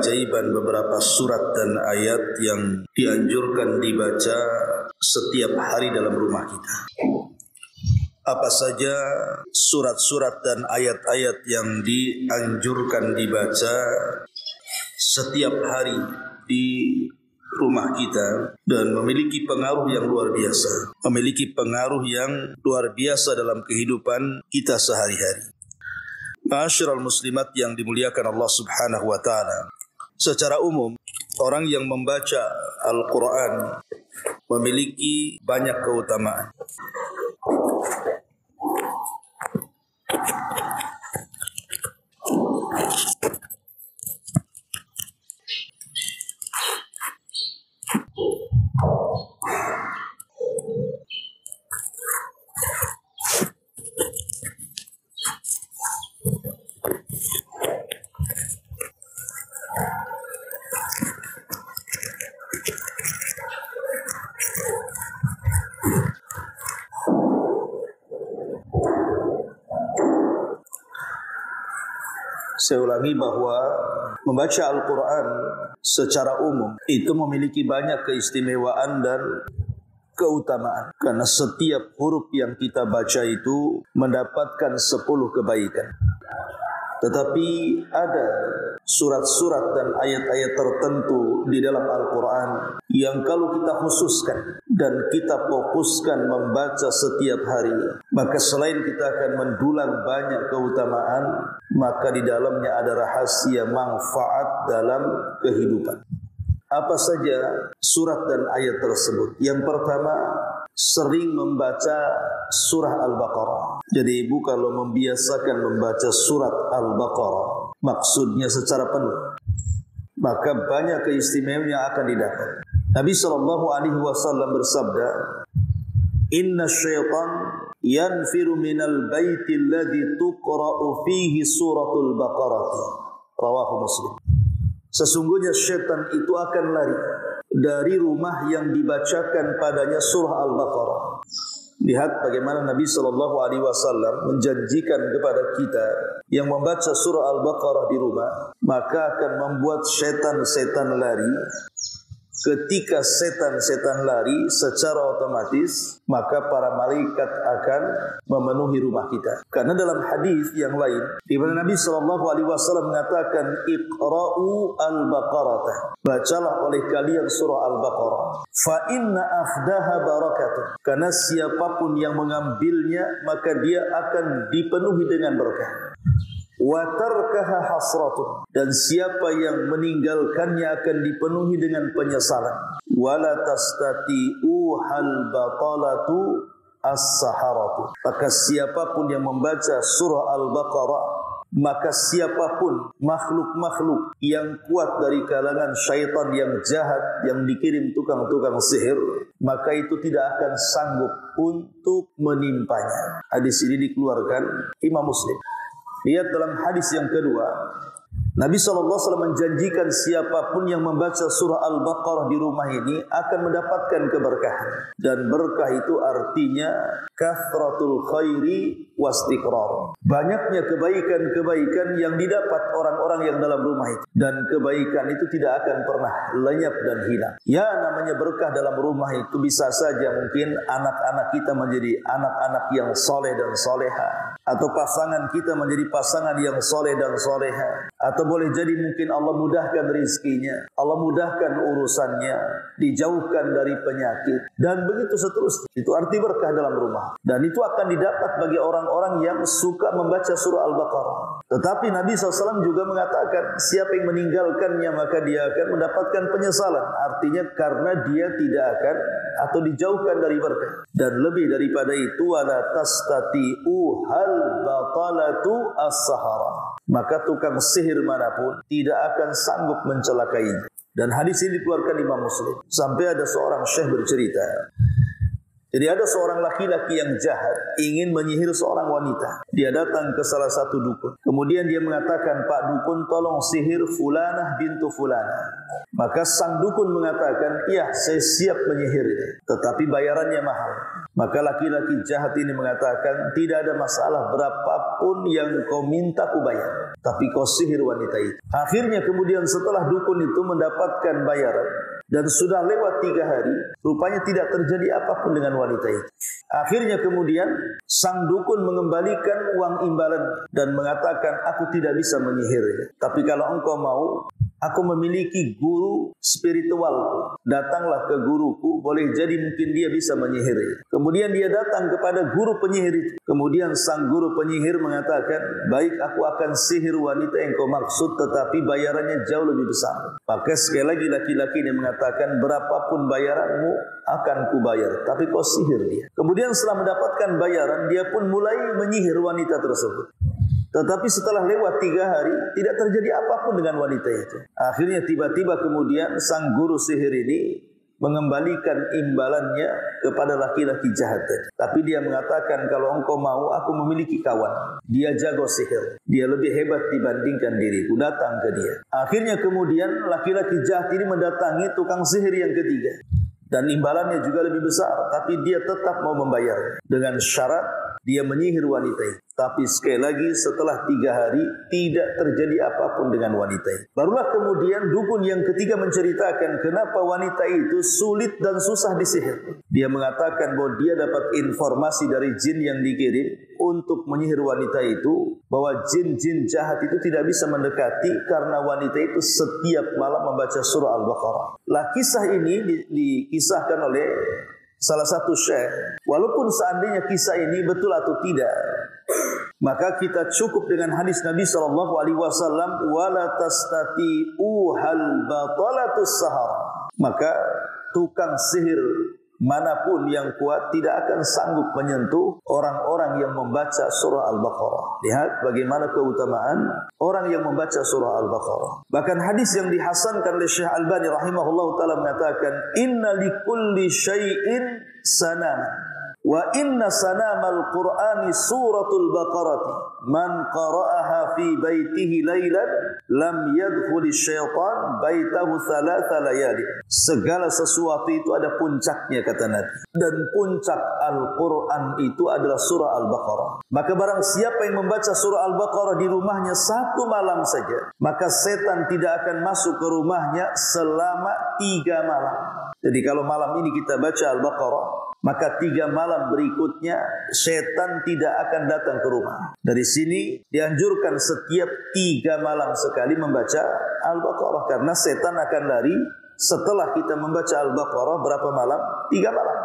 keajaiban beberapa surat dan ayat yang dianjurkan dibaca setiap hari dalam rumah kita. Apa saja surat-surat dan ayat-ayat yang dianjurkan dibaca setiap hari di rumah kita dan memiliki pengaruh yang luar biasa, memiliki pengaruh yang luar biasa dalam kehidupan kita sehari-hari. Ma'asyiral muslimat yang dimuliakan Allah Subhanahu wa taala. Secara umum, orang yang membaca Al-Qur'an memiliki banyak keutamaan. Saya ulangi bahwa membaca Al-Quran secara umum itu memiliki banyak keistimewaan dan keutamaan. Karena setiap huruf yang kita baca itu mendapatkan 10 kebaikan. Tetapi ada surat-surat dan ayat-ayat tertentu di dalam Al-Quran yang kalau kita khususkan dan kita fokuskan membaca setiap hari, maka selain kita akan mendulang banyak keutamaan, maka di dalamnya ada rahasia manfaat dalam kehidupan. Apa saja surat dan ayat tersebut? Yang pertama, sering membaca surah Al-Baqarah. Jadi ibu kalau membiasakan membaca surat Al-Baqarah, maksudnya secara penuh, maka banyak keistimewaan yang akan didapat. Nabi SAW bersabda, Inna syaitan yanfiru minal baiti alladhi tuqra'u fihi suratul Baqarah. Rawahu Muslim. Sesungguhnya syaitan itu akan lari dari rumah yang dibacakan padanya surah Al-Baqarah. Lihat bagaimana Nabi SAW menjanjikan kepada kita yang membaca surah Al-Baqarah di rumah, maka akan membuat setan-setan lari. Ketika setan-setan lari secara otomatis, maka para malaikat akan memenuhi rumah kita. Karena dalam hadis yang lain, di mana Nabi SAW mengatakan, Iqra'u al-Baqarah. Bacalah oleh kalian surah Al-Baqarah. Fa inna akhdaha barakatun. Karena siapapun yang mengambilnya, maka dia akan dipenuhi dengan berkah. Wa tarkaha hasratun, dan siapa yang meninggalkannya akan dipenuhi dengan penyesalan. Wala tastati'u hal batalatu as-saharatu. Maka siapapun yang membaca surah Al-Baqarah, maka siapapun makhluk-makhluk yang kuat dari kalangan syaitan yang jahat yang dikirim tukang-tukang sihir, maka itu tidak akan sanggup untuk menimpanya. Hadis ini dikeluarkan Imam Muslim. Lihat dalam hadis yang kedua, Nabi SAW menjanjikan siapapun yang membaca surah Al-Baqarah di rumah ini akan mendapatkan keberkahan. Dan berkah itu artinya kathratul khairi wastiqrar. Banyaknya kebaikan-kebaikan yang didapat orang-orang yang dalam rumah itu. Dan kebaikan itu tidak akan pernah lenyap dan hilang. Ya, namanya berkah dalam rumah itu bisa saja mungkin anak-anak kita menjadi anak-anak yang soleh dan soleha. Atau pasangan kita menjadi pasangan yang soleh dan soleha. Atau boleh jadi mungkin Allah mudahkan rizkinya, Allah mudahkan urusannya, dijauhkan dari penyakit, dan begitu seterusnya. Itu arti berkah dalam rumah. Dan itu akan didapat bagi orang-orang yang suka membaca surah Al-Baqarah. Tetapi Nabi SAW juga mengatakan, siapa yang meninggalkannya maka dia akan mendapatkan penyesalan. Artinya karena dia tidak akan atau dijauhkan dari berkah. Dan lebih daripada itu, wala tastati'u hal batalatu as-sahara. Maka tukang sihir manapun tidak akan sanggup mencelakainya. Dan hadis ini dikeluarkan Imam Muslim. Sampai ada seorang syekh bercerita. Jadi ada seorang laki-laki yang jahat ingin menyihir seorang wanita. Dia datang ke salah satu dukun. Kemudian dia mengatakan, Pak dukun, tolong sihir fulanah bintu fulanah. Maka sang dukun mengatakan, iya saya siap menyihirnya, tetapi bayarannya mahal. Maka laki-laki jahat ini mengatakan, tidak ada masalah berapapun yang kau minta ku bayar, tapi kau sihir wanita itu. Akhirnya kemudian setelah dukun itu mendapatkan bayaran dan sudah lewat 3 hari, rupanya tidak terjadi apapun dengan wanita itu. Akhirnya kemudian sang dukun mengembalikan uang imbalan dan mengatakan, aku tidak bisa menyihirnya, tapi kalau engkau mau, aku memiliki guru spiritualku. Datanglah ke guruku, boleh jadi mungkin dia bisa menyihirnya. Kemudian dia datang kepada guru penyihir itu. Kemudian sang guru penyihir mengatakan, baik, aku akan sihir wanita yang kau maksud, tetapi bayarannya jauh lebih besar. Maka sekali lagi laki-laki ini mengatakan, berapapun bayaranmu akan kubayar, tapi kau sihir dia. Kemudian setelah mendapatkan bayaran, dia pun mulai menyihir wanita tersebut. Tetapi setelah lewat 3 hari, tidak terjadi apapun dengan wanita itu. Akhirnya tiba-tiba kemudian sang guru sihir ini mengembalikan imbalannya kepada laki-laki jahat tadi. Tapi dia mengatakan, kalau engkau mau, aku memiliki kawan. Dia jago sihir. Dia lebih hebat dibandingkan diriku. Datang ke dia. Akhirnya kemudian laki-laki jahat ini mendatangi tukang sihir yang ketiga. Dan imbalannya juga lebih besar. Tapi dia tetap mau membayar. Dengan syarat dia menyihir wanita itu. Tapi sekali lagi setelah 3 hari tidak terjadi apapun dengan wanita itu. Barulah kemudian dukun yang ketiga menceritakan kenapa wanita itu sulit dan susah disihir. Dia mengatakan bahwa dia dapat informasi dari jin yang dikirim untuk menyihir wanita itu, bahwa jin-jin jahat itu tidak bisa mendekati karena wanita itu setiap malam membaca surah Al-Baqarah. Kisah ini dikisahkan oleh salah satu syekh. Walaupun seandainya kisah ini betul atau tidak, maka kita cukup dengan hadis Nabi SAW, wala tastati'u hal batalatus sahar. Maka tukang sihir manapun yang kuat tidak akan sanggup menyentuh orang-orang yang membaca surah Al-Baqarah. Lihat bagaimana keutamaan orang yang membaca surah Al-Baqarah. Bahkan hadis yang dihasankan oleh Syekh Albani rahimahullah ta'ala mengatakan, inna likulli syai'in sanama, wa inna sanamal Qur'ani suratul Baqarati. Man qara'aha fi baitihi laylan lam yadkhuli syaitan baitahu thalatha layali. Segala sesuatu itu ada puncaknya, kata Nabi. Dan puncak Al-Quran itu adalah surah Al-Baqarah. Maka barang siapa yang membaca surah Al-Baqarah di rumahnya 1 malam saja, maka setan tidak akan masuk ke rumahnya selama 3 malam. Jadi kalau malam ini kita baca Al-Baqarah, maka 3 malam berikutnya setan tidak akan datang ke rumah. Dari sini dianjurkan setiap 3 malam sekali membaca Al-Baqarah, karena setan akan lari setelah kita membaca Al-Baqarah berapa malam? 3 malam.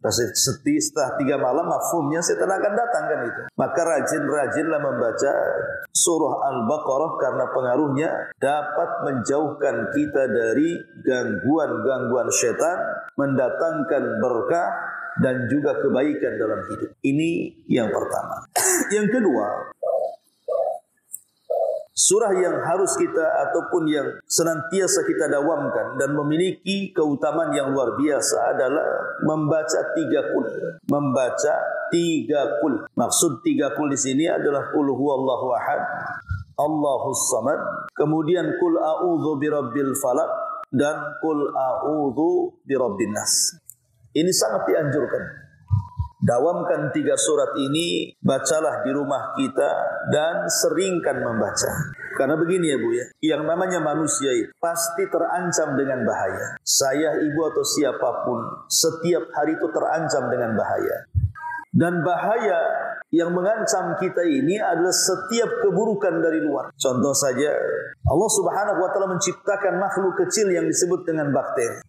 Setelah 3 malam mafhumnya setan akan datang, kan itu. Maka rajin-rajinlah membaca surah Al-Baqarah karena pengaruhnya dapat menjauhkan kita dari gangguan-gangguan setan, mendatangkan berkah dan juga kebaikan dalam hidup. Ini yang pertama. Yang kedua, surah yang harus kita ataupun yang senantiasa kita dawamkan dan memiliki keutamaan yang luar biasa adalah membaca 3 qul. Membaca 3 qul. Maksud 3 qul di sini adalah qul huwallahu ahad, Allahus samad, kemudian qul a'udzu birabbil falaq dan qul a'udzu birabbin nas. Ini sangat dianjurkan. Dawamkan 3 surat ini, bacalah di rumah kita dan seringkan membaca. Karena begini ya Bu ya, yang namanya manusia itu pasti terancam dengan bahaya. Saya, ibu atau siapapun, setiap hari itu terancam dengan bahaya. Dan bahaya yang mengancam kita ini adalah setiap keburukan dari luar. Contoh saja, Allah Subhanahu wa taala menciptakan makhluk kecil yang disebut dengan bakteri.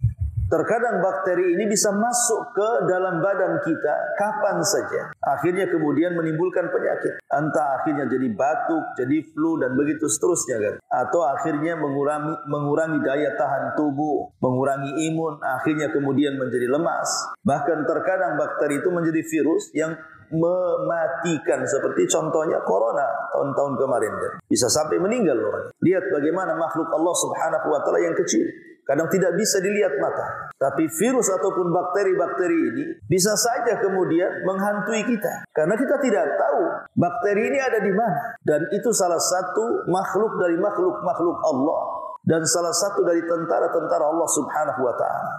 Terkadang bakteri ini bisa masuk ke dalam badan kita kapan saja. Akhirnya kemudian menimbulkan penyakit. Entah akhirnya jadi batuk, jadi flu, dan begitu seterusnya, kan. Atau akhirnya mengurangi daya tahan tubuh, mengurangi imun, akhirnya kemudian menjadi lemas. Bahkan terkadang bakteri itu menjadi virus yang mematikan, seperti contohnya corona tahun-tahun kemarin, kan. Bisa sampai meninggal orang. Lihat bagaimana makhluk Allah Subhanahu wa taala yang kecil, kadang tidak bisa dilihat mata. Tapi virus ataupun bakteri-bakteri ini bisa saja kemudian menghantui kita. Karena kita tidak tahu bakteri ini ada di mana. Dan itu salah satu makhluk dari makhluk-makhluk Allah. Dan salah satu dari tentara-tentara Allah Subhanahu wa ta'ala.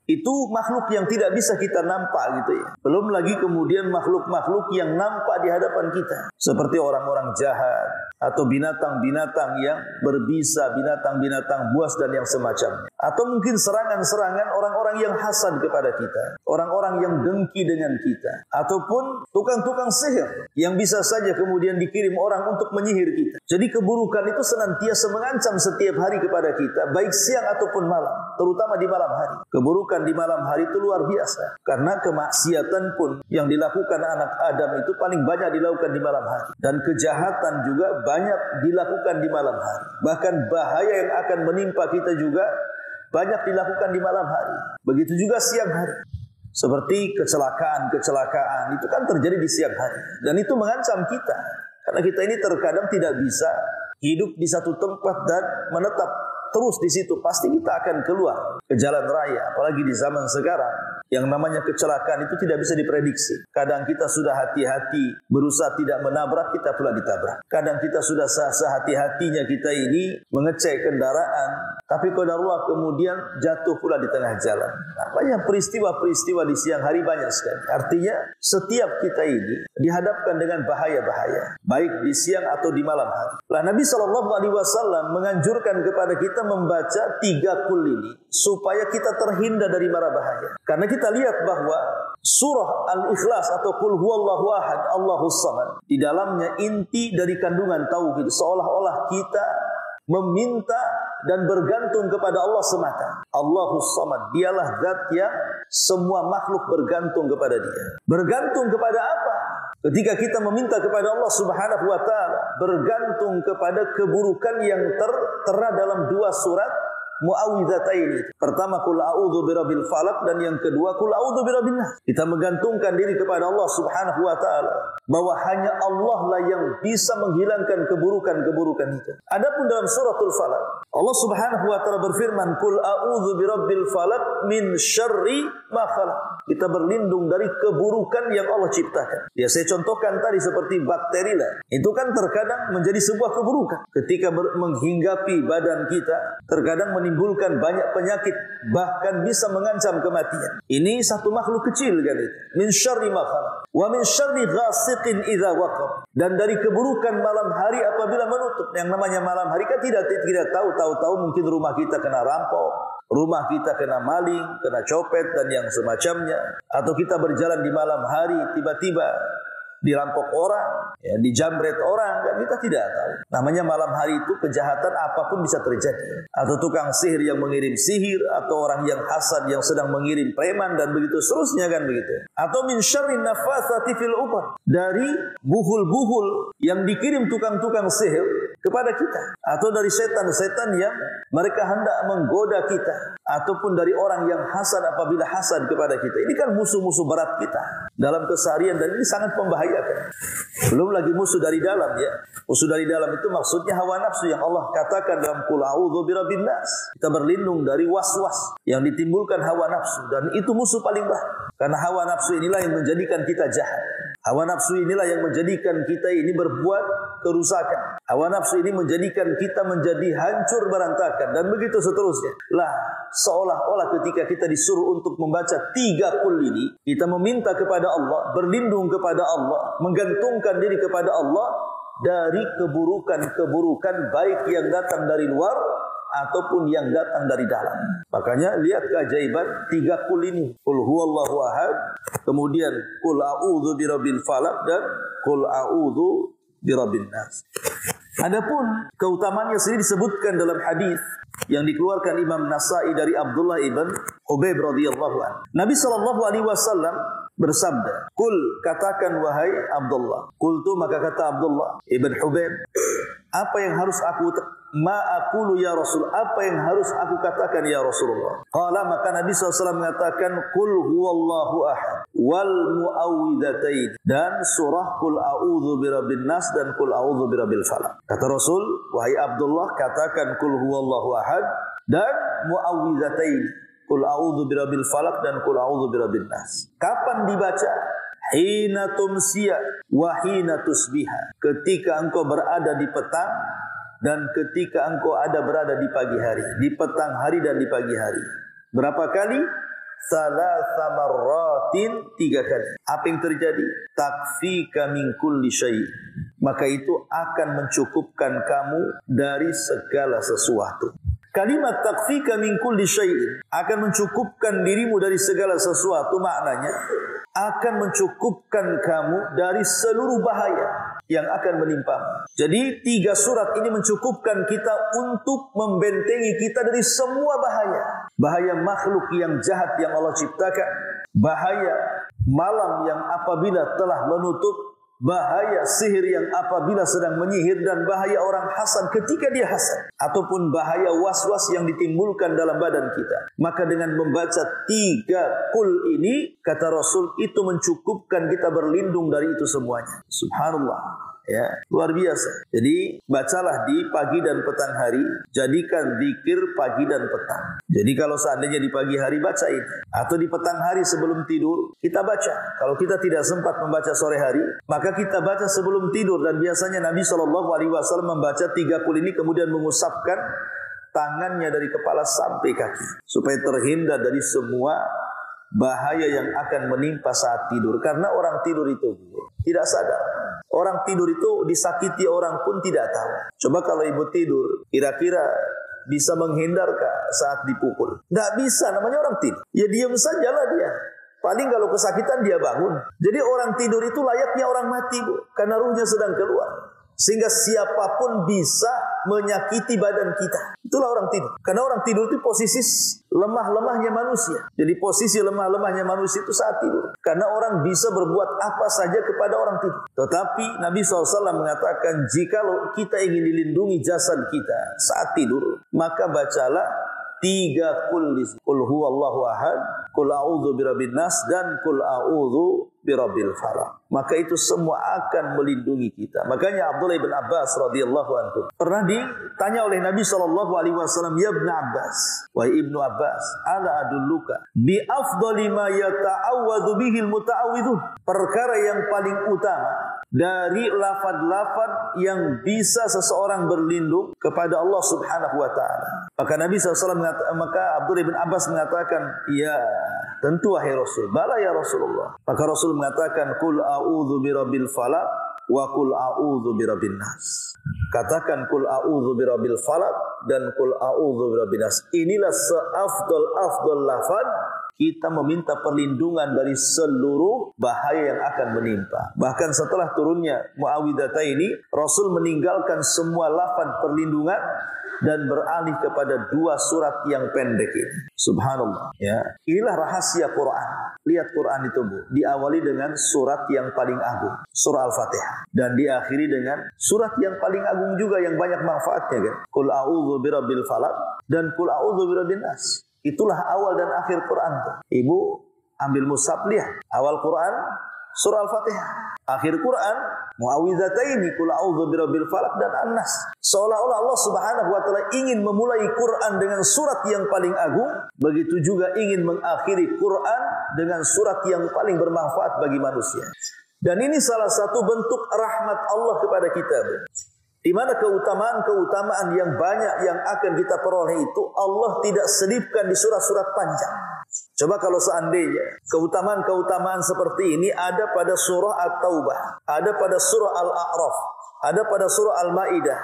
Itu makhluk yang tidak bisa kita nampak gitu ya. Belum lagi kemudian makhluk-makhluk yang nampak di hadapan kita. Seperti orang-orang jahat atau binatang-binatang yang berbisa, binatang-binatang buas dan yang semacamnya. Atau mungkin serangan-serangan orang-orang yang hasad kepada kita, orang-orang yang dengki dengan kita, ataupun tukang-tukang sihir yang bisa saja kemudian dikirim orang untuk menyihir kita. Jadi keburukan itu senantiasa mengancam setiap hari kepada kita, baik siang ataupun malam, terutama di malam hari. Keburukan di malam hari itu luar biasa, karena kemaksiatan pun yang dilakukan anak Adam itu paling banyak dilakukan di malam hari, dan kejahatan juga banyak dilakukan di malam hari. Bahkan bahaya yang akan menimpa kita juga banyak dilakukan di malam hari. Begitu juga siang hari. Seperti kecelakaan itu kan terjadi di siang hari, dan itu mengancam kita, karena kita ini terkadang tidak bisa hidup di satu tempat dan menetap terus di situ. Pasti kita akan keluar ke jalan raya, apalagi di zaman sekarang. Yang namanya kecelakaan itu tidak bisa diprediksi. Kadang kita sudah hati-hati berusaha tidak menabrak, kita pula ditabrak. Kadang kita sudah sehati-hatinya kita ini mengecek kendaraan, tapi qadarullah kemudian jatuh pula di tengah jalan. Nah, banyak peristiwa-peristiwa di siang hari, banyak sekali. Artinya setiap kita ini dihadapkan dengan bahaya-bahaya, baik di siang atau di malam hari. Lah Nabi SAW menganjurkan kepada kita membaca 3 qul ini supaya kita terhindar dari mara bahaya. Karena kita lihat bahwa surah Al-Ikhlas atau Qul Huwallahu Ahad, Allahus Samad, di dalamnya inti dari kandungan tauhid, seolah-olah kita meminta dan bergantung kepada Allah semata. Allahus Samad, dialah zat yang semua makhluk bergantung kepada dia. Bergantung kepada apa? Ketika kita meminta kepada Allah Subhanahu wa taala, bergantung kepada keburukan yang tertera dalam 2 surat Muawwidzatain. Pertama qul a'udzu birabbil falaq, dan yang kedua qul a'udzu birabbin nas. Kita menggantungkan diri kepada Allah Subhanahu wa taala bahwa hanya Allah lah yang bisa menghilangkan keburukan-keburukan itu. Adapun dalam suratul Falaq, Allah Subhanahu wa taala berfirman qul a'udzu birabbil falaq min syarri ma khalaq. Kita berlindung dari keburukan yang Allah ciptakan. Ya, saya contohkan tadi seperti bakteri lah. Itu kan terkadang menjadi sebuah keburukan. Ketika menghinggapi badan kita, terkadang menimbulkan banyak penyakit, bahkan bisa mengancam kematian. Ini satu makhluk kecil kan itu. Min syarri ma khalaq wa min syarri ghasiqin idza waqab. Dan dari keburukan malam hari apabila menutup. Yang namanya malam hari kan tidak tahu mungkin rumah kita kena rampok, rumah kita kena maling, kena copet dan yang semacamnya. Atau kita berjalan di malam hari tiba-tiba dirampok orang, ya, dijamret orang, kan kita tidak tahu. Namanya malam hari itu kejahatan apapun bisa terjadi. Atau tukang sihir yang mengirim sihir, atau orang yang hasad yang sedang mengirim preman dan begitu seterusnya kan begitu. Atau min syarri nafatsati fil uqad, dari buhul-buhul yang dikirim tukang-tukang sihir kepada kita, atau dari setan-setan yang mereka hendak menggoda kita, ataupun dari orang yang hasad apabila hasad kepada kita. Ini kan musuh-musuh berat kita dalam keseharian, dan ini sangat membahayakan. Belum lagi musuh dari dalam ya. Musuh dari dalam itu maksudnya hawa nafsu yang Allah katakan dalam Qul a'udzu birabbin nas. Kita berlindung dari was-was yang ditimbulkan hawa nafsu, dan itu musuh paling berat. Karena hawa nafsu inilah yang menjadikan kita jahat. Hawa nafsu inilah yang menjadikan kita ini berbuat kerusakan. Hawa nafsu ini menjadikan kita menjadi hancur berantakan, dan begitu seterusnya. Lah, seolah-olah ketika kita disuruh untuk membaca 3 qul ini, kita meminta kepada Allah, berlindung kepada Allah, menggantungkan diri kepada Allah dari keburukan-keburukan baik yang datang dari luar ataupun yang datang dari dalam. Makanya lihat keajaiban 3 qul ini. Qul huwallahu ahad, kemudian qul a'udzu birabbil falaq, dan qul a'udzu birabbin nas. Adapun keutamaannya sendiri disebutkan dalam hadis yang dikeluarkan Imam Nasa'i dari Abdullah ibn Hubayb radhiyallahu anhu. Nabi sallallahu alaihi wasallam bersabda, "Qul, katakan wahai Abdullah." Qultu, maka kata Abdullah ibn Hubayb, apa yang harus aku aqulu ya Rasul, apa yang harus aku katakan ya Rasulullah? Qala, maka Nabi SAW mengatakan qul huwallahu ahad wal muawwidzatain, dan surah qul a'udzu birabbin nas dan qul a'udzu birabbil falaq. Kata Rasul, wahai Abdullah, katakan qul huwallahu ahad dan muawwidzatain, qul a'udzu birabbil falaq dan qul a'udzu birabbin nas. Kapan dibaca? Hina tumsiya wa hina tusbiha, ketika engkau berada di petang dan ketika engkau berada di pagi hari, di petang hari dan di pagi hari. Berapa kali? salasa marratin 3 kali. Apa yang terjadi? Takfika min kulli syai'. Maka itu akan mencukupkan kamu dari segala sesuatu. Kalimat takfika min kulli syai'in akan mencukupkan dirimu dari segala sesuatu, maknanya akan mencukupkan kamu dari seluruh bahaya yang akan menimpa. Jadi 3 surat ini mencukupkan kita untuk membentengi kita dari semua bahaya. Bahaya makhluk yang jahat yang Allah ciptakan, bahaya malam yang apabila telah menutup, bahaya sihir yang apabila sedang menyihir, dan bahaya orang hasad ketika dia hasad, ataupun bahaya was-was yang ditimbulkan dalam badan kita. Maka dengan membaca 3 kul ini, kata Rasul, itu mencukupkan kita berlindung dari itu semuanya. Subhanallah. Ya, luar biasa. Jadi bacalah di pagi dan petang hari, jadikan zikir pagi dan petang. Jadi kalau seandainya di pagi hari baca ini, atau di petang hari sebelum tidur kita baca. Kalau kita tidak sempat membaca sore hari, maka kita baca sebelum tidur. Dan biasanya Nabi SAW membaca 3 kul ini kemudian mengusapkan tangannya dari kepala sampai kaki, supaya terhindar dari semua bahaya yang akan menimpa saat tidur. Karena orang tidur itu tidak sadar. Orang tidur itu disakiti orang pun tidak tahu. Coba kalau ibu tidur, kira-kira bisa menghindarkah saat dipukul? Tidak bisa, namanya orang tidur. Ya diam sajalah dia. Paling kalau kesakitan dia bangun. Jadi orang tidur itu layaknya orang mati, Bu, karena ruhnya sedang keluar. Sehingga siapapun bisa menyakiti badan kita. Itulah orang tidur. Karena orang tidur itu posisi lemah-lemahnya manusia. Jadi posisi lemah-lemahnya manusia itu saat tidur. Karena orang bisa berbuat apa saja kepada orang tidur. Tetapi Nabi SAW mengatakan, jikalau kita ingin dilindungi jasad kita saat tidur, maka bacalah 3 kul. Kul huwallahu ahad, kul a'udzu birabbin nas, dan kul a'udzu birabbil falaq. Maka itu semua akan melindungi kita. Makanya Abdullah bin Abbas radhiyallahu anhu pernah ditanya oleh Nabi SAW, ya Ibn Abbas, wahai Ibnu Abbas, ala adulluka bi afdali ma yata'awwadhu bihil muta'awwidhun, perkara yang paling utama dari lafaz-lafaz yang bisa seseorang berlindung kepada Allah Subhanahu wa taala. Maka Nabi SAW maka Abdullah bin Abbas mengatakan, ya tentu wahai Rasul. Bala ya Rasulullah. Maka Rasul mengatakan, kul a'udzu birabbil falaq wa kul a'udzu birabbin nas. Katakan kul a'udzu birabbil falaq dan kul a'udzu birabbin nas. Inilah seafdal lafaz kita meminta perlindungan dari seluruh bahaya yang akan menimpa. Bahkan setelah turunnya Muawwidhataini, Rasul meninggalkan semua lafaz perlindungan dan beralih kepada 2 surat yang pendek ini. Subhanallah. Ya, inilah rahasia Quran. Lihat Quran itu, Bu, diawali dengan surat yang paling agung, surah Al-Fatihah, dan diakhiri dengan surat yang paling agung juga yang banyak manfaatnya, kan? Qul a'udzu birabbil falaq dan qul a'udzu birabbin nas. Itulah awal dan akhir Quran tuh. Ibu ambil mushaf, lihat awal Quran surah Al-Fatihah, akhir Quran Muawwidhataini, qul a'udzu birabbil falaq dan an-nas. Seolah-olah Allah Subhanahu wa taala ingin memulai Quran dengan surat yang paling agung, begitu juga ingin mengakhiri Quran dengan surat yang paling bermanfaat bagi manusia. Dan ini salah satu bentuk rahmat Allah kepada kita, Bu. Di mana keutamaan-keutamaan yang banyak yang akan kita peroleh itu Allah tidak selipkan di surat-surat panjang. Coba kalau seandainya keutamaan-keutamaan seperti ini ada pada surah At-Taubah, ada pada surah Al-A'raf, ada pada surah Al-Maidah,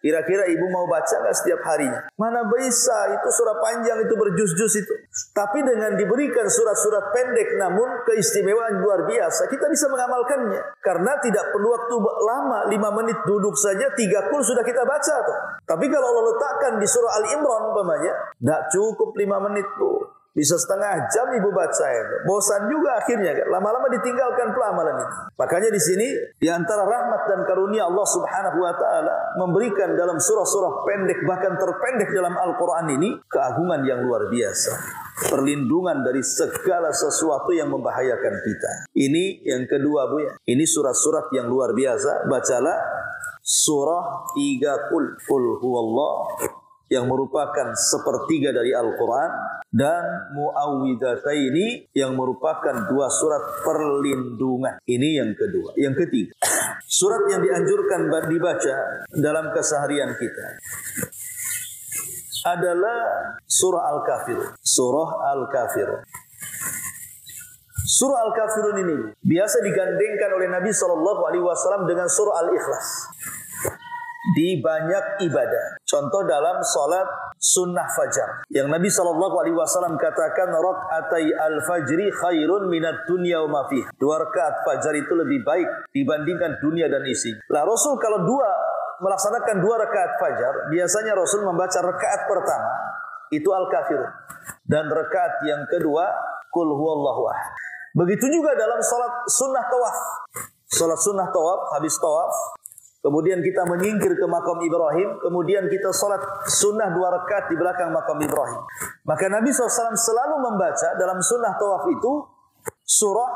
kira-kira ibu mau baca nggak setiap harinya? Mana bisa, itu surah panjang, itu berjuz-juz itu. Tapi dengan diberikan surat-surat pendek namun keistimewaan luar biasa, kita bisa mengamalkannya. Karena tidak perlu waktu lama, 5 menit duduk saja 3 kul sudah kita baca tuh. Tapi kalau Allah letakkan di surah Al-Imran umpamanya, tidak cukup 5 menit tuh. Bisa setengah jam ibu baca itu. Bosan juga akhirnya, kan? Lama-lama ditinggalkan pelamalan ini. Makanya di sini di antara rahmat dan karunia Allah Subhanahu wa taala memberikan dalam surah-surah pendek, bahkan terpendek dalam Al-Qur'an ini, keagungan yang luar biasa. Perlindungan dari segala sesuatu yang membahayakan kita. Ini yang kedua, Bu, ya. Ini surat-surat yang luar biasa. Bacalah surah 3 kul. Kul huwallah, yang merupakan sepertiga dari Al-Quran, dan Muawwidhataini yang merupakan 2 surat perlindungan. Ini yang kedua. Yang ketiga, surat yang dianjurkan dibaca dalam keseharian kita adalah surah Al-Kafir. Surah Al-Kafir. Surah Al-Kafirun ini biasa digandengkan oleh Nabi SAW dengan surah Al-Ikhlas di banyak ibadah. Contoh dalam salat sunnah fajar yang Nabi SAW katakan rakaatai al-fajri khairun minad dunya wa ma fiha. 2 rakaat fajar itu lebih baik dibandingkan dunia dan isi. Lah Rasul kalau melaksanakan 2 rakaat fajar, biasanya Rasul membaca rakaat pertama itu Al-Kafirun dan rakaat yang kedua Qul huwallahu ahad. Begitu juga dalam salat sunnah tawaf. Salat sunnah tawaf, habis tawaf kemudian kita menyingkir ke makam Ibrahim, kemudian kita salat sunnah 2 rakaat di belakang makam Ibrahim. Maka Nabi SAW selalu membaca dalam sunnah tawaf itu surah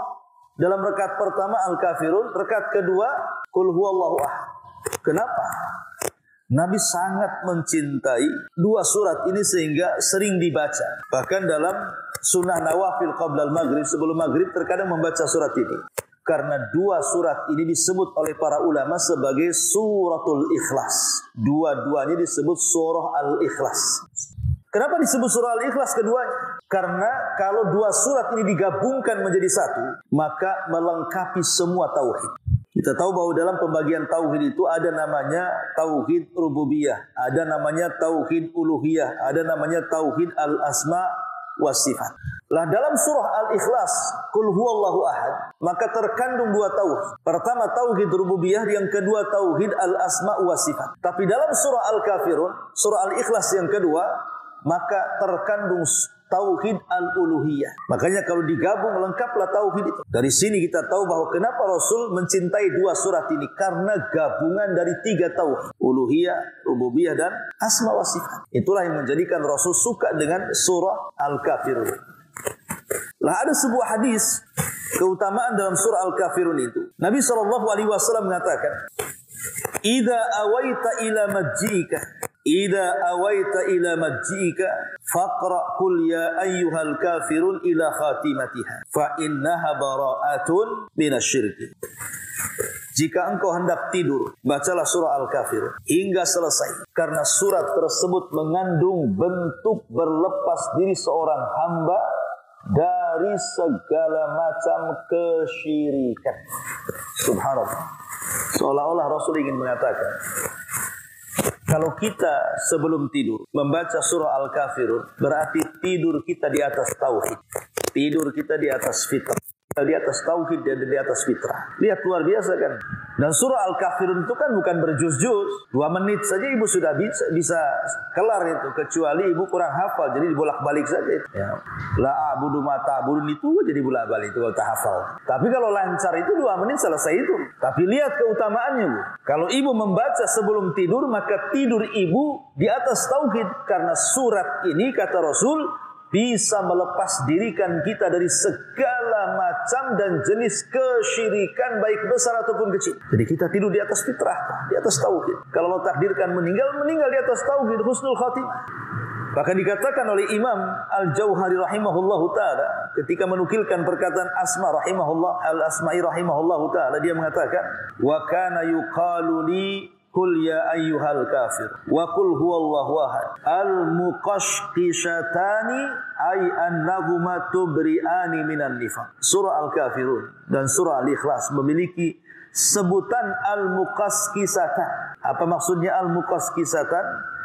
dalam rakaat pertama Al-Kafirun, rakaat kedua Qul huwallahu ahad. Kenapa? Nabi sangat mencintai 2 surat ini sehingga sering dibaca. Bahkan dalam sunnah nawafil qabla al-maghrib, sebelum maghrib terkadang membaca surat ini. Karena 2 surat ini disebut oleh para ulama sebagai suratul ikhlas. Dua-duanya disebut surah al-ikhlas. Kenapa disebut surah al-ikhlas keduanya? Karena kalau 2 surat ini digabungkan menjadi satu, maka melengkapi semua tauhid. Kita tahu bahwa dalam pembagian tauhid itu ada namanya tauhid rububiyah, ada namanya tauhid uluhiyah, ada namanya tauhid al-asma wa sifat. Lah dalam surah Al-Ikhlas, Qul huwallahu ahad, maka terkandung 2 tauhid. Pertama tauhid rububiyah, yang kedua tauhid al-asma wa sifat. Tapi dalam surah Al-Kafirun, surah Al-Ikhlas yang kedua, maka terkandung tauhid al-uluhiyah. Makanya kalau digabung lengkaplah tauhid itu. Dari sini kita tahu bahwa kenapa Rasul mencintai 2 surat ini, karena gabungan dari 3 tauhid, uluhiyah, rububiyah dan asma wa sifat. Itulah yang menjadikan Rasul suka dengan surah Al-Kafirun. Lah ada sebuah hadis keutamaan dalam surah Al-Kafirun itu. Nabi SAW mengatakan, "Idza awaita ila majjika faqra qul ya ayyuhal kafirun ila khatimatiha fa innaha bara'atun minasyirki." Jika engkau hendak tidur, bacalah surah Al-Kafirun hingga selesai, karena surat tersebut mengandung bentuk berlepas diri seorang hamba dari segala macam kesyirikan. Subhanallah. Seolah-olah Rasul ingin mengatakan, kalau kita sebelum tidur membaca surah Al-Kafirun, berarti tidur kita di atas tauhid. Tidur kita di atas fitrah. Di atas tauhid dan di atas fitrah. Lihat, luar biasa kan? Dan surah Al-Kafirun itu kan bukan berjuz-juz. 2 menit saja ibu sudah bisa kelar itu. Kecuali ibu kurang hafal, jadi dibolak-balik saja itu. Ya. La a'budu ma ta'budun itu jadi bolak-balik itu kalau tak hafal. Tapi kalau lancar itu 2 menit selesai itu. Tapi lihat keutamaannya, Bu. Kalau ibu membaca sebelum tidur, maka tidur ibu di atas tauhid. Karena surat ini, kata Rasul, bisa melepas dirikan kita dari segala macam dan jenis kesyirikan, baik besar ataupun kecil. Jadi kita tidur di atas fitrah, di atas tauhid. Kalau Allah takdirkan meninggal di atas tauhid, husnul khatimah. Bahkan dikatakan oleh Imam Al-Jauhari rahimahullahu ta'ala ketika menukilkan perkataan Al-Asma'i rahimahullahu ta'ala, dia mengatakan, "Wa kana yuqalu li Qul ya ayyuhal kafir wa qul huwallahu ahad al-muqashqishatani ay annahuma tubri'ani minan nifaq." Surah Al-Kafirun dan surah Al-Ikhlas memiliki sebutan al-muqashqisatan. Apa maksudnya al-muqashqisatan?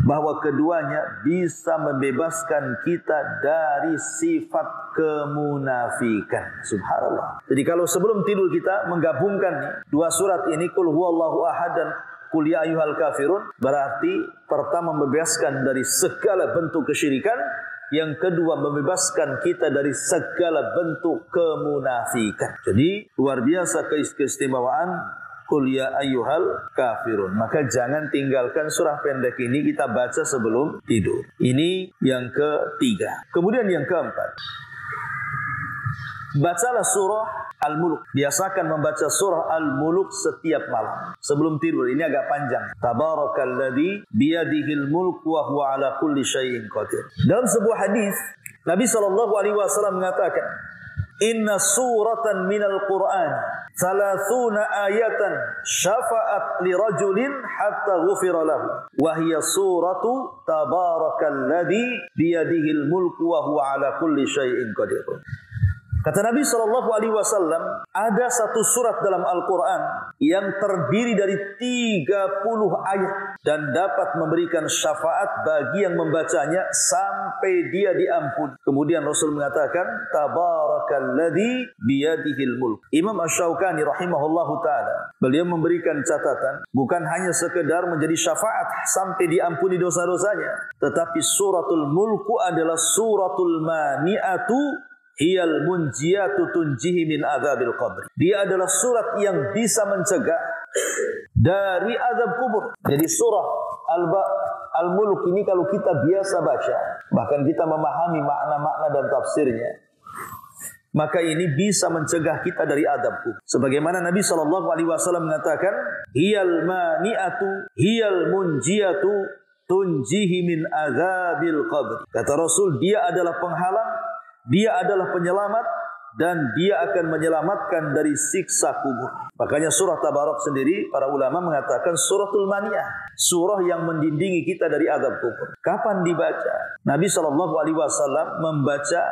Bahwa keduanya bisa membebaskan kita dari sifat kemunafikan. Subhanallah. Jadi kalau sebelum tidur kita menggabungkan nih 2 surat ini, Qul huwallahu ahad dan Qul ya ayyuhal kafirun, berarti pertama membebaskan dari segala bentuk kesyirikan, yang kedua membebaskan kita dari segala bentuk kemunafikan. Jadi luar biasa keistimewaan Qul ya ayyuhal kafirun. Maka jangan tinggalkan surah pendek ini, kita baca sebelum tidur. Ini yang ketiga. Kemudian yang keempat, bacalah surah Al-Mulk. Biasakan membaca surah Al-Mulk setiap malam sebelum tidur. Ini agak panjang. Tabarakalladzi biyadihil mulk wa huwa ala kulli syai'in qadir. Dalam sebuah hadis Nabi SAW mengatakan, "Inna suratan minal Qur'an 30 ayatan syafa'at li rajulin hatta ghufira lahu wa hiya suratu tabarakalladzi biyadihil mulku wa huwa ala kulli syai'in qadir." Kata Nabi SAW, ada satu surat dalam Al-Quran yang terdiri dari 30 ayat dan dapat memberikan syafaat bagi yang membacanya sampai dia diampuni. Kemudian Rasul mengatakan, Tabarakalladzi biyadihil mulk. Imam Asy-Syaukani rahimahullahu ta'ala, beliau memberikan catatan, bukan hanya sekedar menjadi syafaat sampai diampuni dosa-dosanya, tetapi suratul mulku adalah suratul mani'atu hiyal munjiyatu tunjihi min adzabil qabr. Dia adalah surat yang bisa mencegah dari azab kubur. Jadi surah Al-Mulk ini kalau kita biasa baca, bahkan kita memahami makna-makna dan tafsirnya, maka ini bisa mencegah kita dari azab kubur. Sebagaimana Nabi SAW mengatakan, hiyal mani'atu hiyal munjiyatu tunjihi min adzabil qabr. Kata Rasul, dia adalah penghalang, dia adalah penyelamat, dan dia akan menyelamatkan dari siksa kubur. Makanya surah Tabarak sendiri, para ulama mengatakan suratul maniyah, surah yang mendindingi kita dari azab kubur. Kapan dibaca? Nabi SAW membaca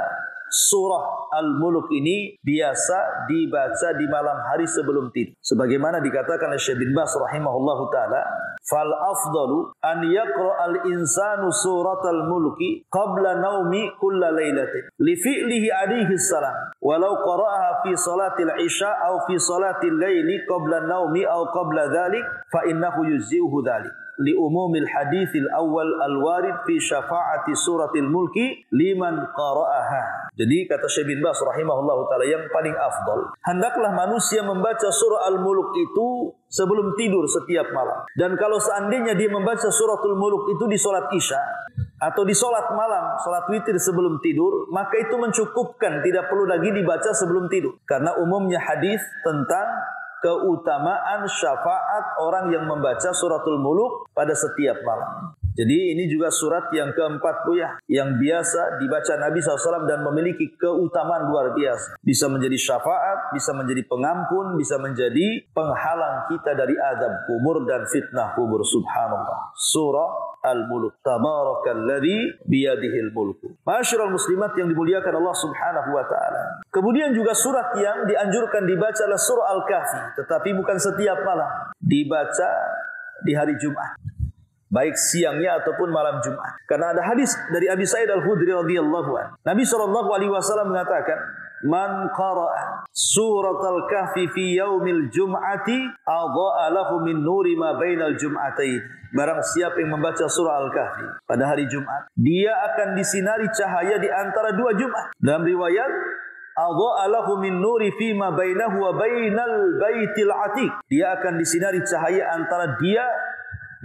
surah Al-Mulk ini biasa dibaca di malam hari sebelum tidur. Sebagaimana dikatakan oleh Syekh bin Baz rahimahullahu ta'ala, fal afdalu an yaqra'al insanu suratal mulki qabla naumi kulla lailatin li fi'lihi alaihi salam walau qara'aha fi salatil isya aw fi salatil laili qabla naumi aw qabla dhalik fa innahu yujzi'uhu dhalik li umumil hadithil awal al-warid fi syafa'ati suratil mulki liman qara'aha. Jadi kata Syekh bin Baz rahimahullahu ta'ala, yang paling afdal, hendaklah manusia membaca surah Al-Mulk itu sebelum tidur setiap malam. Dan kalau seandainya dia membaca suratul Mulk itu di solat isya atau di solat malam, solat witir sebelum tidur, maka itu mencukupkan, tidak perlu lagi dibaca sebelum tidur. Karena umumnya hadis tentang keutamaan syafaat orang yang membaca suratul Mulk pada setiap malam. Jadi ini juga surat yang keempat Buya, yang biasa dibaca Nabi SAW dan memiliki keutamaan luar biasa. Bisa menjadi syafaat, bisa menjadi pengampun, bisa menjadi penghalang kita dari azab kubur dan fitnah kubur. Subhanallah. Surah Al-Mulk. Tabarakalladzi biyadihil mulku. Ma'asyiral muslimat yang dimuliakan Allah Subhanahu wa ta'ala. Kemudian juga surat yang dianjurkan dibaca adalah surah Al-Kahfi, tetapi bukan setiap malam. Dibaca di hari Jumat, baik siangnya ataupun malam Jumat. Karena ada hadis dari Abi Sa'id Al-Khudri radhiyallahu anhu. Nabi SAW mengatakan, man qara'a suratal kahfi fi yaumil jum'ati adha'a lahu min nuri ma bainal jum'atain. Barang siapa yang membaca surah Al-Kahfi pada hari Jumat, dia akan disinari cahaya di antara dua Jumat. Dalam riwayat, adha'a lahu min nuri fi ma bainahu wa bainal baitil atiq. Dia akan disinari cahaya antara dia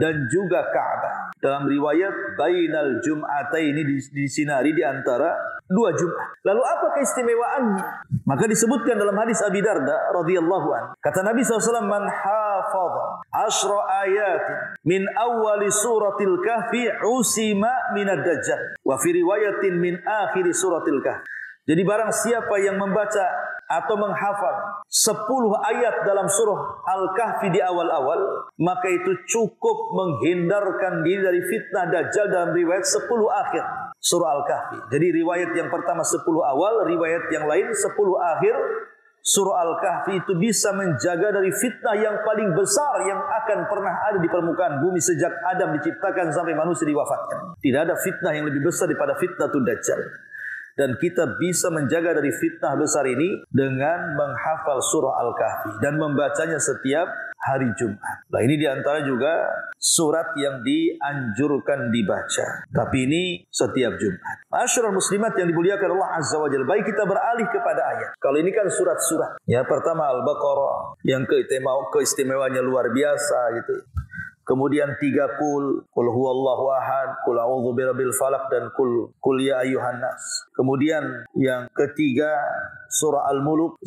dan juga Ka'bah. Dalam riwayat, bainal jum'ataini, disinari di antara dua Jumat. Lalu apa keistimewaannya? Maka disebutkan dalam hadis Abi Darda radhiyallahu anhu. Kata Nabi SAW, man hafadha ashra ayatin min awali suratil kahfi usima minad dajjal. Wa fi riwayatin min akhiri suratil kahfi. Jadi barang siapa yang membaca atau menghafal 10 ayat dalam surah Al-Kahfi di awal-awal, maka itu cukup menghindarkan diri dari fitnah Dajjal dalam riwayat 10 akhir surah Al-Kahfi. Jadi riwayat yang pertama 10 awal, riwayat yang lain 10 akhir surah Al-Kahfi itu bisa menjaga dari fitnah yang paling besar yang akan pernah ada di permukaan bumi sejak Adam diciptakan sampai manusia diwafatkan. Tidak ada fitnah yang lebih besar daripada fitnah Dajjal. Dan kita bisa menjaga dari fitnah besar ini dengan menghafal surah Al-Kahfi dan membacanya setiap hari Jumat. Nah, ini diantara juga surat yang dianjurkan dibaca. Tapi ini setiap Jumat. Ma'asyiral muslimat yang dimuliakan Allah Azza wa Jalla. Baik, kita beralih kepada ayat. Kalau ini kan surat-surat. Ya, pertama Al-Baqarah yang keistimewaannya luar biasa gitu. Kemudian 3 kul huwallahu ahad, kul a'udzu birabbil falaq, dan kul ya ayyuhan nas. Kemudian yang ketiga surah Al-Mulk,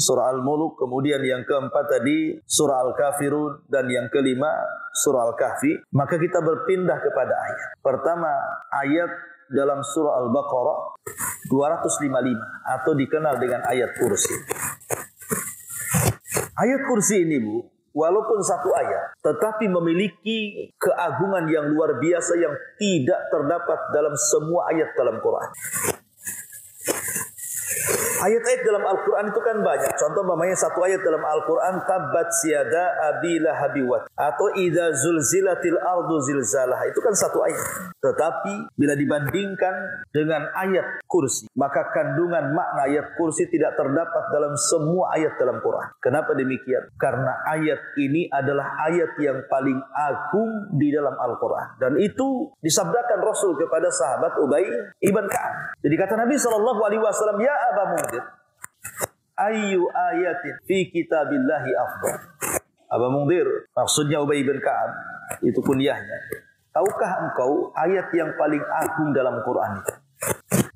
kemudian yang keempat tadi surah Al-Kafirun, dan yang kelima surah Al-Kahfi. Maka kita berpindah kepada ayat. Pertama, ayat dalam surah Al-Baqarah 255 atau dikenal dengan ayat kursi. Ayat kursi ini, Bu, walaupun satu ayat, tetapi memiliki keagungan yang luar biasa yang tidak terdapat dalam semua ayat dalam Quran. Ayat-ayat dalam Al-Quran itu kan banyak. Contoh umpamanya satu ayat dalam Al-Quran, tabbat siyada abi lahabi wat, atau idza zulzilatil ardu zilzalah. Itu kan satu ayat. Tetapi bila dibandingkan dengan ayat kursi, maka kandungan makna ayat kursi tidak terdapat dalam semua ayat dalam Quran. Kenapa demikian? Karena ayat ini adalah ayat yang paling agung di dalam Al-Quran. Dan itu disabdakan Rasul kepada sahabat Ubay ibn Ka'ab. Jadi kata Nabi SAW, ya Aba Mundhir, ayyu ayatin fi kitabillahi afdal. Aba Mundhir, maksudnya Ubay bin Ka'ab, itu kunyahnya. Tahukah engkau ayat yang paling agung dalam Quran itu?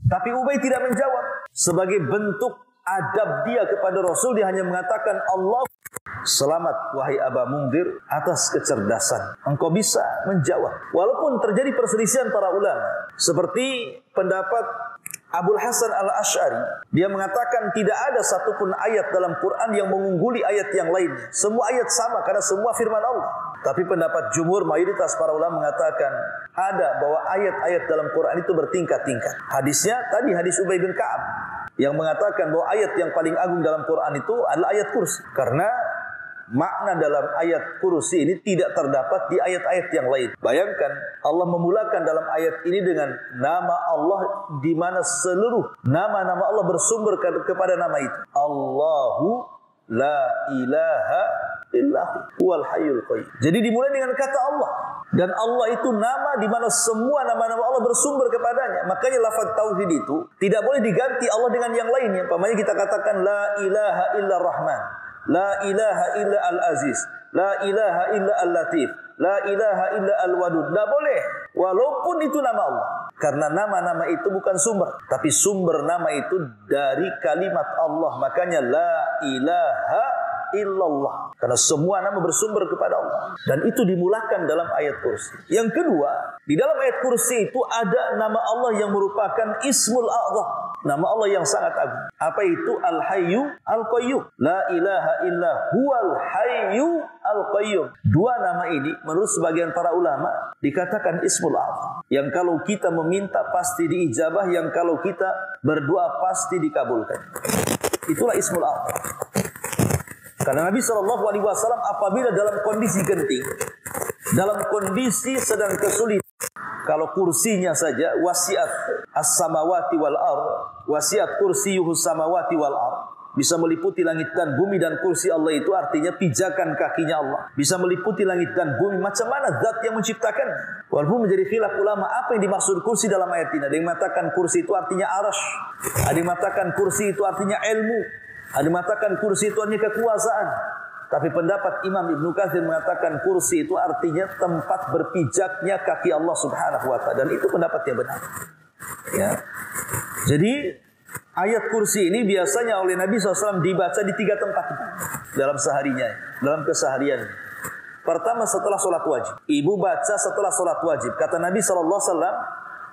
Tapi Ubay tidak menjawab. Sebagai bentuk adab dia kepada Rasul, dia hanya mengatakan, Allah selamat wahai Aba Mundhir atas kecerdasan. Engkau bisa menjawab. Walaupun terjadi perselisihan para ulama, seperti pendapat Abul Hasan Al-Asy'ari, dia mengatakan tidak ada satupun ayat dalam Quran yang mengungguli ayat yang lainnya. Semua ayat sama karena semua firman Allah. Tapi pendapat jumhur mayoritas para ulama mengatakan ada, bahwa ayat-ayat dalam Quran itu bertingkat-tingkat. Hadisnya tadi hadis Ubay bin Ka'ab yang mengatakan bahwa ayat yang paling agung dalam Quran itu adalah ayat kursi. Karena makna dalam ayat kursi ini tidak terdapat di ayat-ayat yang lain. Bayangkan Allah memulakan dalam ayat ini dengan nama Allah, di mana seluruh nama-nama Allah bersumber kepada nama itu. Allahu la ilaha illahu huwal hayyul qayyum. Jadi dimulai dengan kata Allah, dan Allah itu nama di mana semua nama-nama Allah bersumber kepadanya. Makanya lafaz tauhid itu tidak boleh diganti Allah dengan yang lainnya. Umpamanya kita katakan la ilaha illa rahman, la ilaha illa al-aziz, la ilaha illa al-latif, la ilaha illa al-wadud. Tidak boleh, walaupun itu nama Allah. Karena nama-nama itu bukan sumber, tapi sumber nama itu dari kalimat Allah. Makanya la ilaha illallah, karena semua nama bersumber kepada Allah. Dan itu dimulakan dalam ayat kursi. Yang kedua, di dalam ayat kursi itu ada nama Allah yang merupakan Ismul A'zam, nama Allah yang sangat agung. Apa itu? Al-Hayyu Al-Qayyum. La ilaha illa huwal Hayyu Al-Qayyum. Dua nama ini menurut sebagian para ulama dikatakan Ismul A'zam, yang kalau kita meminta pasti diijabah, yang kalau kita berdoa pasti dikabulkan. Itulah Ismul A'zam. Karena Nabi SAW apabila dalam kondisi genting, dalam kondisi sedang kesulitan, kalau kursinya saja wasiat as-samawati wal ar, wasiat kursiyuhus samawati wal ar, bisa meliputi langit dan bumi, dan kursi Allah itu artinya pijakan kakinya Allah. Bisa meliputi langit dan bumi. Macam mana zat yang menciptakan? Walaupun menjadi khilaf ulama apa yang dimaksud kursi dalam ayat ini. Ada yang mengatakan kursi itu artinya arash, ada yang mengatakan kursi itu artinya ilmu, ada yang mengatakan kursi itu artinya kekuasaan. Tapi pendapat Imam Ibnu Katsir mengatakan kursi itu artinya tempat berpijaknya kaki Allah Subhanahu wa ta'ala. Dan itu pendapat yang benar. Ya. Jadi ayat kursi ini biasanya oleh Nabi SAW dibaca di 3 tempat dalam seharinya, dalam keseharian. Pertama, setelah sholat wajib. Ibu baca setelah sholat wajib. Kata Nabi SAW,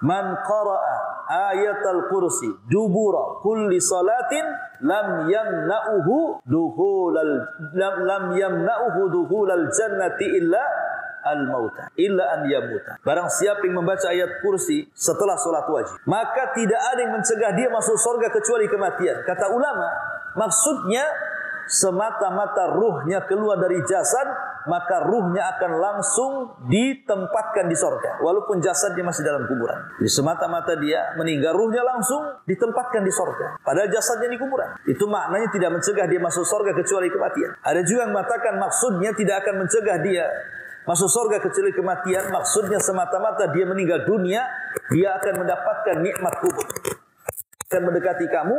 man qara'a ayatal kursi dubura kulli salatin lam yamna'uhu dukhulal jannati illa al-mauta illa an yamuta. Barang siapa yang membaca ayat kursi setelah sholat wajib, maka tidak ada yang mencegah dia masuk surga kecuali kematian. Kata ulama, maksudnya semata-mata ruhnya keluar dari jasad, maka ruhnya akan langsung ditempatkan di surga, walaupun jasadnya masih dalam kuburan. Jadi semata-mata dia meninggal, ruhnya langsung ditempatkan di surga, padahal jasadnya di kuburan. Itu maknanya tidak mencegah dia masuk surga kecuali kematian. Ada juga yang mengatakan maksudnya tidak akan mencegah dia masuk surga kecuali kematian. Maksudnya semata-mata dia meninggal dunia, dia akan mendapatkan nikmat kubur, akan mendekati kamu.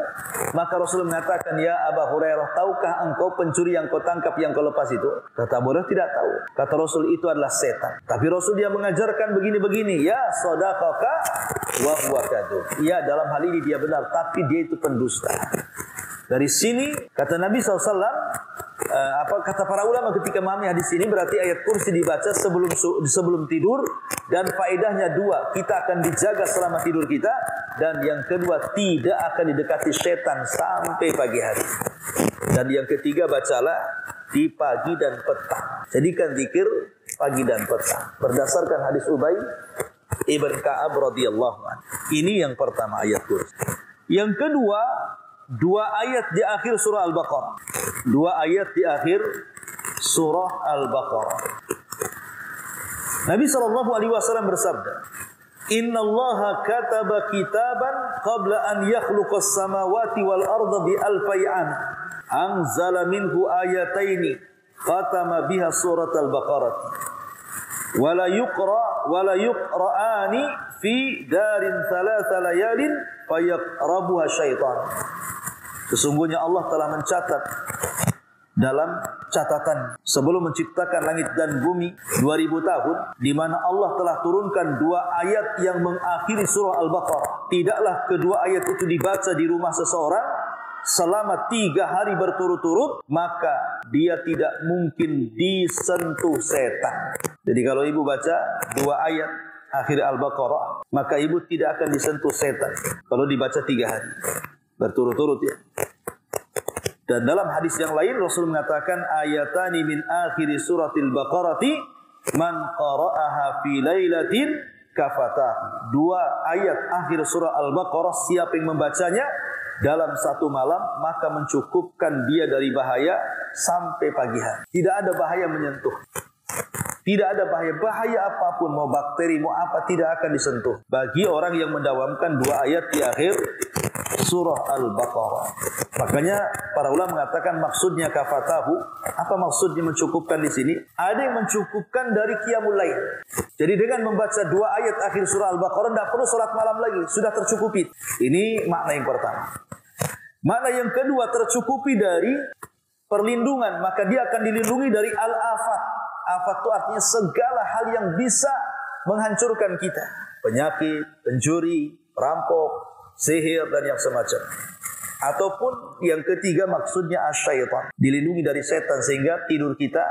Maka Rasul mengatakan, ya Aba Hurairah, tahukah engkau pencuri yang kau tangkap, yang kau lepas itu? Kata Abu Hurairah, tidak tahu. Kata Rasul, itu adalah setan. Tapi Rasul dia mengajarkan begini-begini, ya sadaqaka wa huwa kadzub. Ya, dalam hal ini dia benar, tapi dia itu pendusta. Dari sini kata Nabi SAW, apa kata para ulama ketika memahami hadis ini, berarti ayat kursi dibaca sebelum tidur, dan faedahnya 2, kita akan dijaga selama tidur kita, dan yang kedua, tidak akan didekati setan sampai pagi hari. Dan yang ketiga, bacalah di pagi dan petang. Jadikan zikir pagi dan petang berdasarkan hadis Ubay ibn Ka'ab radhiyallahu anhu. Ini yang pertama, ayat kursi. Yang kedua, dua ayat di akhir surah Al-Baqarah. Dua ayat di akhir surah Al-Baqarah. Nabi SAW bersabda, Inna Allah kataba kitaban qabla an yakhluqas samawati wal arda bi alfay'an anzala minhu ayataini khatama biha surat Al-Baqarah wala yuqra'ani fi darin thalatha layalin fayaqrabuha syaitan. Sesungguhnya Allah telah mencatat dalam catatan sebelum menciptakan langit dan bumi 2000 tahun, di mana Allah telah turunkan dua ayat yang mengakhiri surah Al-Baqarah. Tidaklah kedua ayat itu dibaca di rumah seseorang selama 3 hari berturut-turut, maka dia tidak mungkin disentuh setan. Jadi kalau ibu baca dua ayat akhir Al-Baqarah, maka ibu tidak akan disentuh setan kalau dibaca 3 hari berturut-turut ya. Dan dalam hadis yang lain Rasul mengatakan ayatani min akhiri suratil Baqarati man qara'aha fi lailatin kafata. Dua ayat akhir surah Al-Baqarah siapa yang membacanya dalam satu malam maka mencukupkan dia dari bahaya sampai pagi hari. Tidak ada bahaya menyentuh. Tidak ada bahaya apapun, mau bakteri, mau apa, tidak akan disentuh bagi orang yang mendawamkan dua ayat di akhir surah Al-Baqarah. Makanya para ulama mengatakan maksudnya kafatahu. Apa maksudnya mencukupkan di sini? Ada yang mencukupkan dari qiyamul lail. Jadi dengan membaca dua ayat akhir surah Al-Baqarah tidak perlu salat malam lagi, sudah tercukupi. Ini makna yang pertama. Makna yang kedua, tercukupi dari perlindungan, maka dia akan dilindungi dari al-afat. Afat itu artinya segala hal yang bisa menghancurkan kita. Penyakit, pencuri, perampok, sihir, dan yang semacam. Ataupun yang ketiga maksudnya asyaitan. Dilindungi dari setan sehingga tidur kita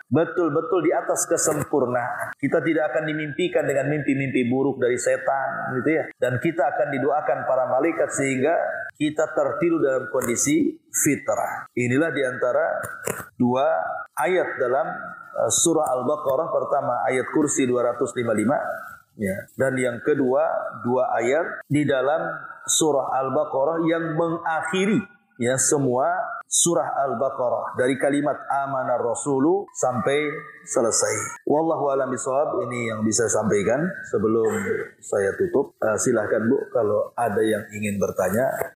betul-betul di atas kesempurnaan. Kita tidak akan dimimpikan dengan mimpi-mimpi buruk dari setan, gitu ya. Dan kita akan didoakan para malaikat sehingga kita tertidur dalam kondisi fitrah. Inilah diantara dua ayat dalam surah Al-Baqarah. Pertama ayat kursi 255 ya. Dan yang kedua dua ayat di dalam surah Al-Baqarah yang mengakhiri ya semua surah Al-Baqarah dari kalimat amanar rasulu sampai selesai. Wallahu a'lam bishawab. Ini yang bisa saya sampaikan sebelum saya tutup. Silahkan Bu kalau ada yang ingin bertanya.